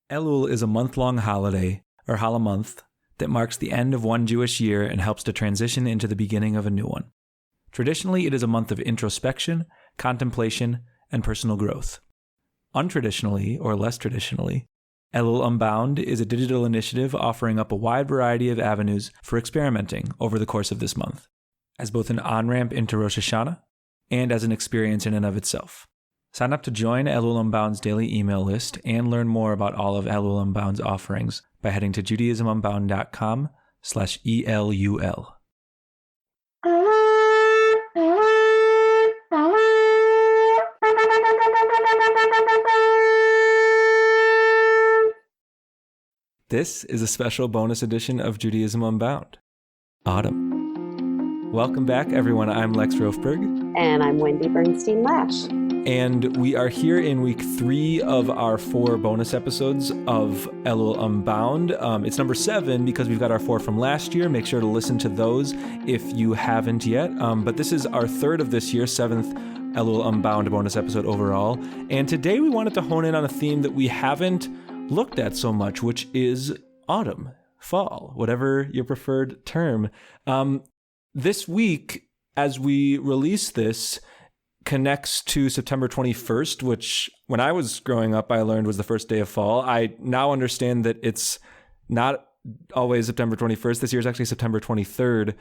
Elul is a month-long holiday, or Hala month, that marks the end of one Jewish year and helps to transition into the beginning of a new one. Traditionally, it is a month of introspection, contemplation, and personal growth. Untraditionally, or less traditionally, Elul Unbound is a digital initiative offering up a wide variety of avenues for experimenting over the course of this month, as both an on-ramp into Rosh Hashanah and as an experience in and of itself. Sign up to join Elul Unbound's daily email list and learn more about all of Elul Unbound's offerings by heading to judaismunbound.com/ELUL. This is a special bonus edition of Judaism Unbound, Autumn. Welcome back, everyone. I'm Lex Rofberg. And I'm Wendy Bernstein-Lash. And we are here in week 3 of our 4 bonus episodes of Elul Unbound. It's number 7 because we've got our 4 from last year. Make sure to listen to those if you haven't yet. But this is our 3rd of this year, 7th Elul Unbound bonus episode overall. And today we wanted to hone in on a theme that we haven't looked at so much, which is autumn, fall, whatever your preferred term. This week, as we release this, connects to September 21st, which when I was growing up, I learned was the first day of fall. I now understand that it's not always September 21st. This year is actually September 23rd,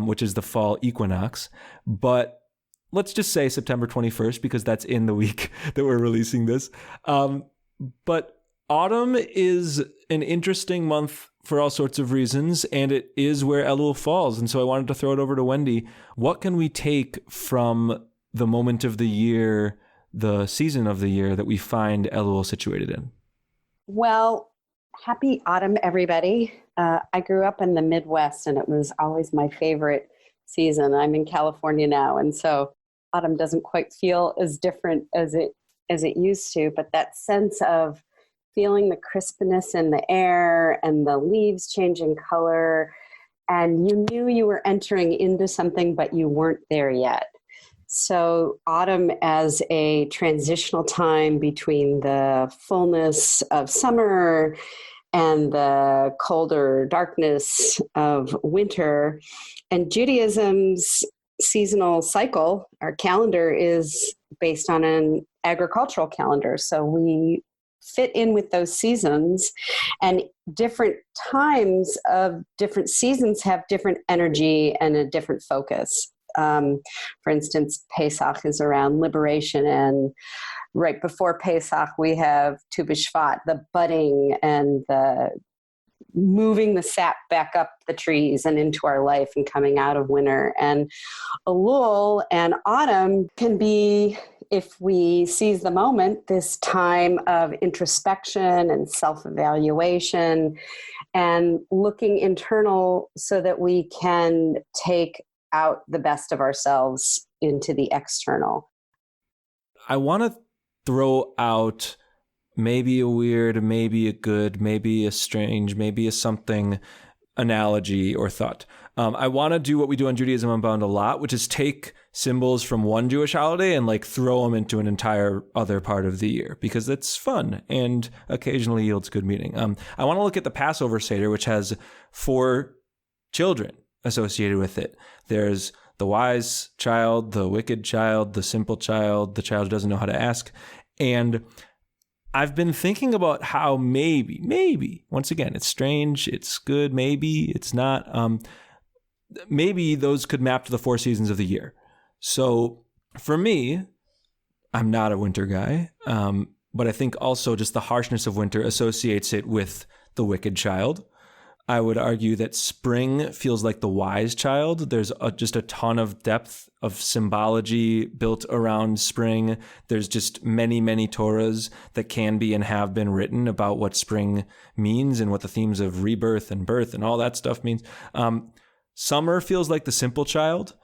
which is the fall equinox. But let's just say September 21st because that's in the week that we're releasing this. But autumn is an interesting month for all sorts of reasons, and it is where Elul falls. And so I wanted to throw it over to Wendy. What can we take from the moment of the year, the season of the year that we find Elul situated in? Well, happy autumn, everybody. I grew up in the Midwest, and it was always my favorite season. I'm in California now, and so autumn doesn't quite feel as different as it used to, but that sense of feeling the crispness in the air and the leaves changing color, and you knew you were entering into something, but you weren't there yet. So autumn as a transitional time between the fullness of summer and the colder darkness of winter. And Judaism's seasonal cycle, our calendar, is based on an agricultural calendar. So we fit in with those seasons, and different times of different seasons have different energy and a different focus. For instance, Pesach is around liberation, and right before Pesach, we have Tu B'Shvat, the budding and the moving the sap back up the trees and into our life and coming out of winter. And Elul and autumn can be, if we seize the moment, this time of introspection and self-evaluation and looking internal so that we can take out the best of ourselves into the external. I want to throw out maybe a weird, maybe a good, maybe a strange, maybe a something analogy or thought. I want to do what we do on Judaism Unbound a lot, which is take symbols from one Jewish holiday and throw them into an entire other part of the year, because it's fun and occasionally yields good meaning. I want to look at the Passover Seder, which has 4 children associated with it. There's the wise child, the wicked child, the simple child, the child who doesn't know how to ask. And I've been thinking about how maybe, once again, it's strange, it's good, maybe it's not. Maybe those could map to the 4 seasons of the year. So for me, I'm not a winter guy, but I think also just the harshness of winter associates it with the wicked child. I would argue that spring feels like the wise child. There's just a ton of depth of symbology built around spring. There's just many, many Torahs that can be and have been written about what spring means and what the themes of rebirth and birth and all that stuff means. Summer feels like the simple child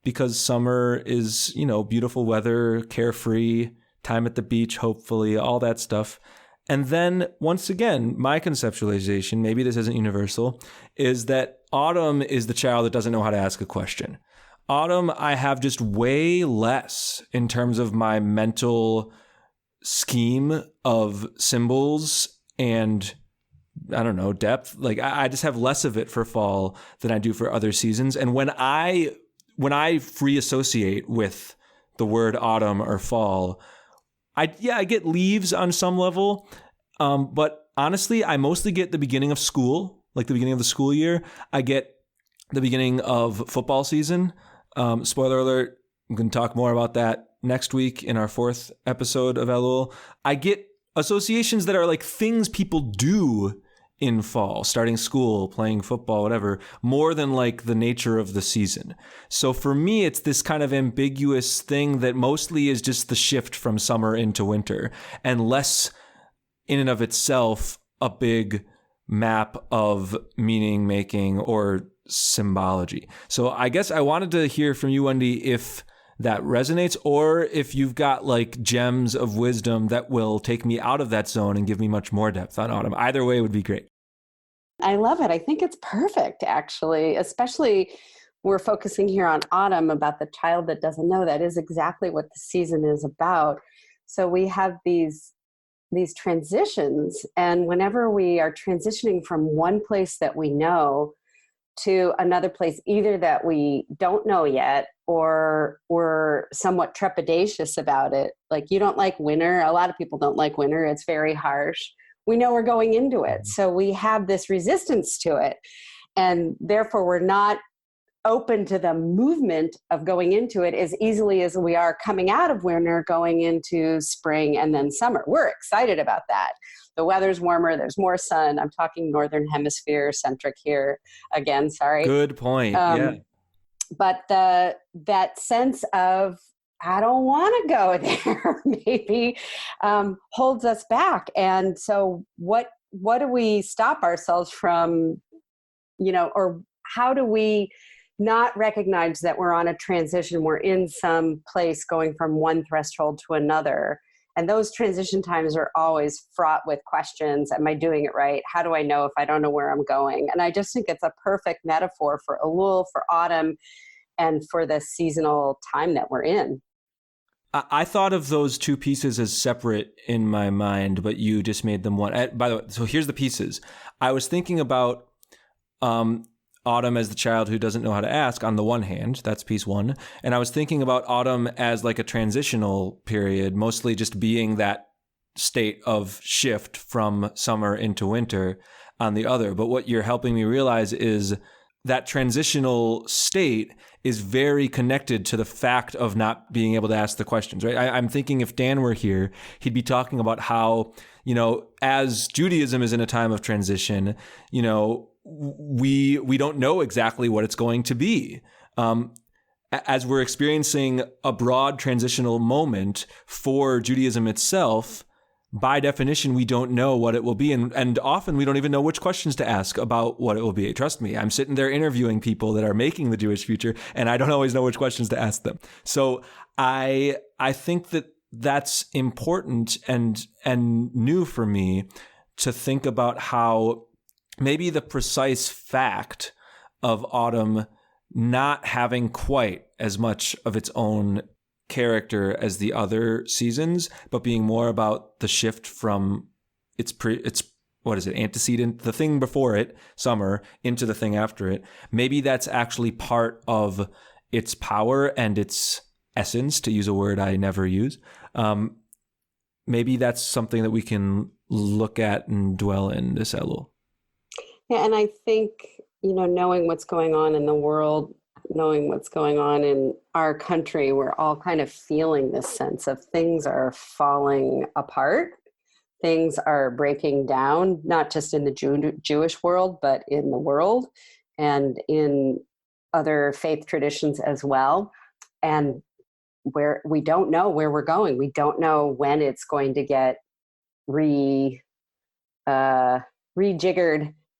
because summer is, beautiful weather, carefree, time at the beach, hopefully, all that stuff. And then, once again, my conceptualization, maybe this isn't universal, is that autumn is the child that doesn't know how to ask a question. Autumn, I have just way less in terms of my mental scheme of symbols and I don't know, depth. Like I just have less of it for fall than I do for other seasons. And when I free associate with the word autumn or fall, I get leaves on some level. But honestly, I mostly get the beginning of school, like the beginning of the school year. I get the beginning of football season. Spoiler alert, I'm going to talk more about that next week in our 4th episode of Elul. I get associations that are like things people do in fall, starting school, playing football, whatever, more than like the nature of the season. So for me, it's this kind of ambiguous thing that mostly is just the shift from summer into winter, and less in and of itself a big map of meaning making or symbology. So I guess I wanted to hear from you, Wendy, if that resonates, or if you've got like gems of wisdom that will take me out of that zone and give me much more depth on autumn. Either way would be great. I love it. I think it's perfect, actually, especially we're focusing here on autumn, about the child that doesn't know. That is exactly what the season is about. So we have these transitions, and whenever we are transitioning from one place that we know to another place, either that we don't know yet or we're somewhat trepidatious about it. Like, you don't like winter. A lot of people don't like winter. It's very harsh. We know we're going into it. So we have this resistance to it. And therefore, we're not open to the movement of going into it as easily as we are coming out of winter, going into spring and then summer. We're excited about that. The weather's warmer, there's more sun. I'm talking Northern Hemisphere centric here again, sorry. Good point, yeah. But that sense of, I don't want to go there, maybe holds us back. And so what do we stop ourselves from, or how do we not recognize that we're on a transition? We're in some place going from one threshold to another. And those transition times are always fraught with questions. Am I doing it right? How do I know if I don't know where I'm going? And I just think it's a perfect metaphor for Elul, for autumn, and for the seasonal time that we're in. I thought of those two pieces as separate in my mind, but you just made them one. By the way, so here's the pieces. I was thinking about autumn as the child who doesn't know how to ask on the one hand. That's piece one. And I was thinking about autumn as like a transitional period, mostly just being that state of shift from summer into winter on the other. But what you're helping me realize is that transitional state is very connected to the fact of not being able to ask the questions, right? I'm thinking if Dan were here, he'd be talking about how, as Judaism is in a time of transition, we don't know exactly what it's going to be. As we're experiencing a broad transitional moment for Judaism itself, by definition, we don't know what it will be. And often we don't even know which questions to ask about what it will be. Trust me, I'm sitting there interviewing people that are making the Jewish future, and I don't always know which questions to ask them. So I think that that's important and new for me to think about how maybe the precise fact of autumn not having quite as much of its own character as the other seasons, but being more about the shift from its antecedent, the thing before it, summer, into the thing after it. Maybe that's actually part of its power and its essence, to use a word I never use. Maybe that's something that we can look at and dwell in this Elul. Yeah, and I think, knowing what's going on in the world, knowing what's going on in our country, we're all kind of feeling this sense of things are falling apart. Things are breaking down, not just in the Jewish world, but in the world and in other faith traditions as well. And where we don't know where we're going. We don't know when it's going to get rejiggered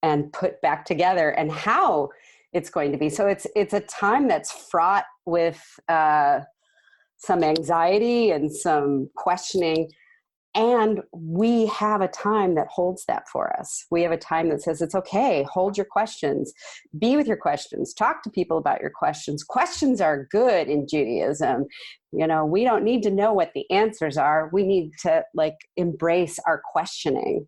and put back together, and how it's going to be. So it's a time that's fraught with some anxiety and some questioning. And we have a time that holds that for us. We have a time that says, it's okay, hold your questions, be with your questions, talk to people about your questions. Questions are good in Judaism. We don't need to know what the answers are. We need to embrace our questioning.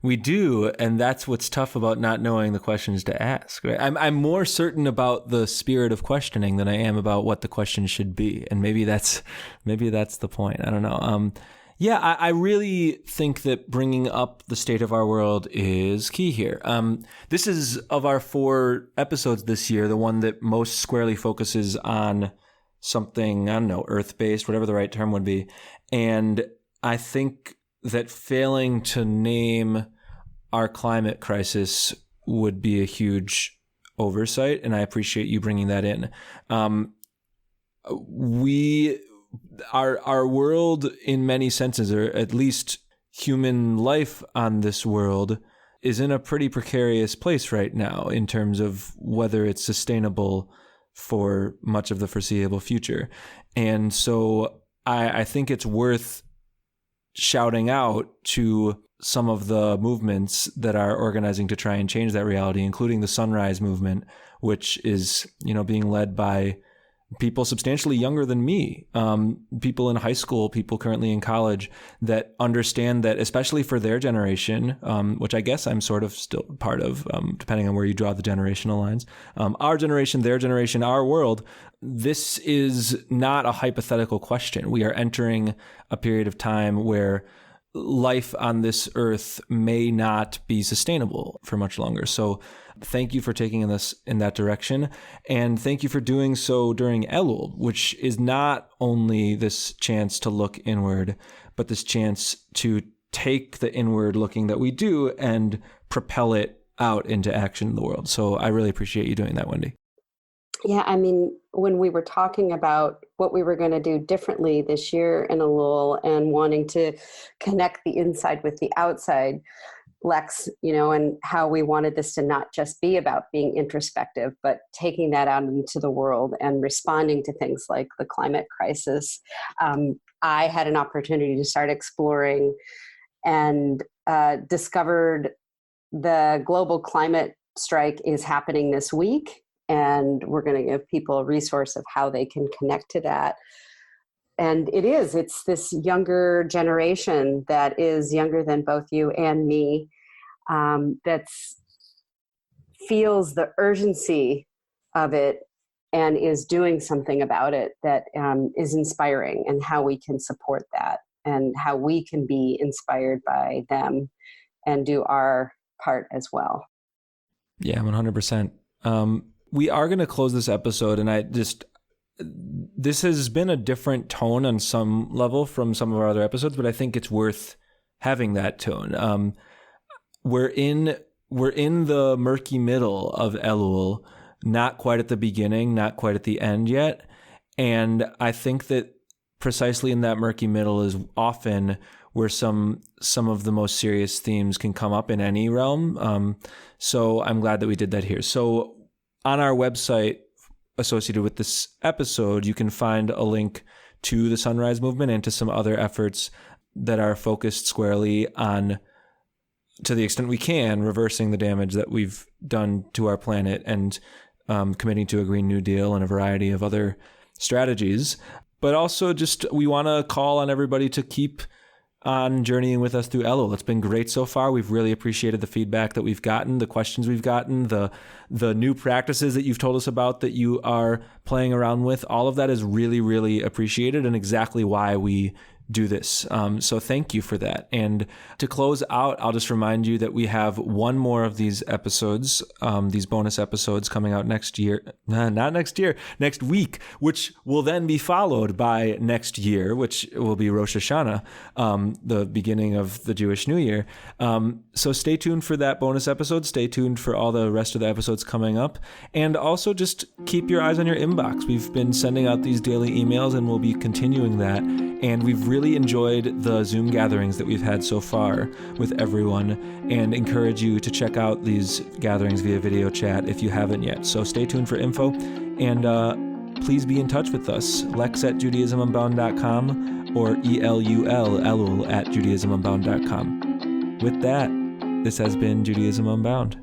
We do, and that's what's tough about not knowing the questions to ask. Right? I'm more certain about the spirit of questioning than I am about what the question should be, and maybe that's the point. I don't know. I really think that bringing up the state of our world is key here. This is, of our 4 episodes this year, the one that most squarely focuses on something, I don't know, earth-based, whatever the right term would be, and I think that failing to name our climate crisis would be a huge oversight, and I appreciate you bringing that in. Our world, in many senses, or at least human life on this world, is in a pretty precarious place right now in terms of whether it's sustainable for much of the foreseeable future. And so I think it's worth shouting out to some of the movements that are organizing to try and change that reality, including the Sunrise Movement, which is, being led by people substantially younger than me, people in high school, people currently in college, that understand that, especially for their generation, which I guess I'm sort of still part of, depending on where you draw the generational lines, our generation, their generation, our world, this is not a hypothetical question. We are entering a period of time where life on this earth may not be sustainable for much longer. So thank you for taking us in that direction. And thank you for doing so during Elul, which is not only this chance to look inward, but this chance to take the inward looking that we do and propel it out into action in the world. So I really appreciate you doing that, Wendy. Yeah, I mean, when we were talking about what we were going to do differently this year in Elul and wanting to connect the inside with the outside, Lex, and how we wanted this to not just be about being introspective, but taking that out into the world and responding to things like the climate crisis. I had an opportunity to start exploring and discovered the global climate strike is happening this week. And we're going to give people a resource of how they can connect to that. And it's this younger generation that is younger than both you and me, that feels the urgency of it and is doing something about it that is inspiring, and how we can support that and how we can be inspired by them and do our part as well. Yeah, 100%. We are going to close this episode, and this has been a different tone on some level from some of our other episodes, but I think it's worth having that tone. We're in the murky middle of Elul, not quite at the beginning, not quite at the end yet. And I think that precisely in that murky middle is often where some of the most serious themes can come up in any realm. So I'm glad that we did that here. So on our website associated with this episode, you can find a link to the Sunrise Movement and to some other efforts that are focused squarely on, to the extent we can, reversing the damage that we've done to our planet and committing to a Green New Deal and a variety of other strategies. But also we want to call on everybody to keep on journeying with us through Elul. It's been great so far. We've really appreciated the feedback that we've gotten, the questions we've gotten, the new practices that you've told us about that you are playing around with. All of that is really, really appreciated, and exactly why we do this. So thank you for that. And to close out, I'll just remind you that we have one more of these episodes, these bonus episodes coming out next week, which will then be followed by next year, which will be Rosh Hashanah, the beginning of the Jewish New Year. So stay tuned for that bonus episode. Stay tuned for all the rest of the episodes coming up. And also just keep your eyes on your inbox. We've been sending out these daily emails, and we'll be continuing that. And we've really enjoyed the Zoom gatherings that we've had so far with everyone, and encourage you to check out these gatherings via video chat if you haven't yet. So stay tuned for info, and please be in touch with us. Lex@JudaismUnbound.com or Elul at JudaismUnbound.com. With that, this has been Judaism Unbound.